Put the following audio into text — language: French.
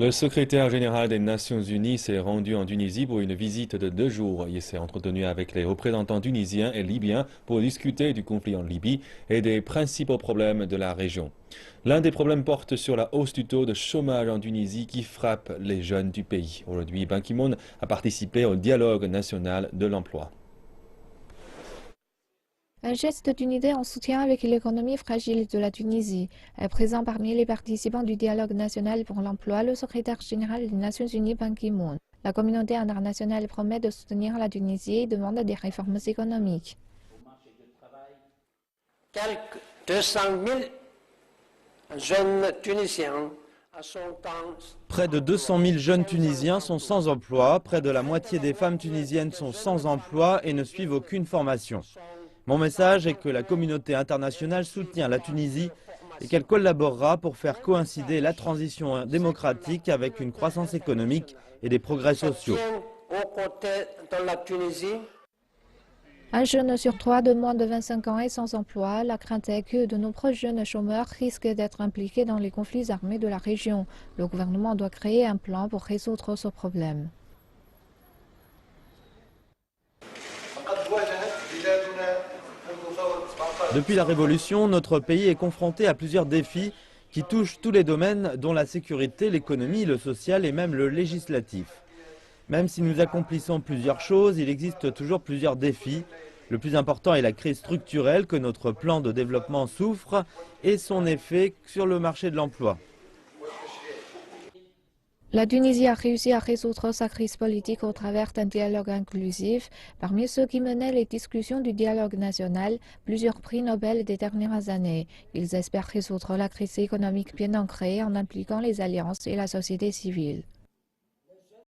Le secrétaire général des Nations Unies s'est rendu en Tunisie pour une visite de 2 jours. Il s'est entretenu avec les représentants tunisiens et libyens pour discuter du conflit en Libye et des principaux problèmes de la région. L'un des problèmes porte sur la hausse du taux de chômage en Tunisie qui frappe les jeunes du pays. Aujourd'hui, Ban Ki-moon a participé au dialogue national de l'emploi. Un geste d'unité en soutien avec l'économie fragile de la Tunisie est présent parmi les participants du dialogue national pour l'emploi, le secrétaire général des Nations Unies Ban Ki-moon. La communauté internationale promet de soutenir la Tunisie et demande des réformes économiques. Quelques 200 000 jeunes Tunisiens sont en... Près de 200 000 jeunes Tunisiens sont sans emploi, près de la moitié des femmes tunisiennes sont sans emploi et ne suivent aucune formation. Mon message est que la communauté internationale soutient la Tunisie et qu'elle collaborera pour faire coïncider la transition démocratique avec une croissance économique et des progrès sociaux. Un jeune sur trois de moins de 25 ans est sans emploi. La crainte est que de nombreux jeunes chômeurs risquent d'être impliqués dans les conflits armés de la région. Le gouvernement doit créer un plan pour résoudre ce problème. Depuis la Révolution, notre pays est confronté à plusieurs défis qui touchent tous les domaines, dont la sécurité, l'économie, le social et même le législatif. Même si nous accomplissons plusieurs choses, il existe toujours plusieurs défis. Le plus important est la crise structurelle que notre plan de développement souffre et son effet sur le marché de l'emploi. La Tunisie a réussi à résoudre sa crise politique au travers d'un dialogue inclusif. Parmi ceux qui menaient les discussions du dialogue national, plusieurs prix Nobel des dernières années. Ils espèrent résoudre la crise économique bien ancrée en impliquant les alliances et la société civile.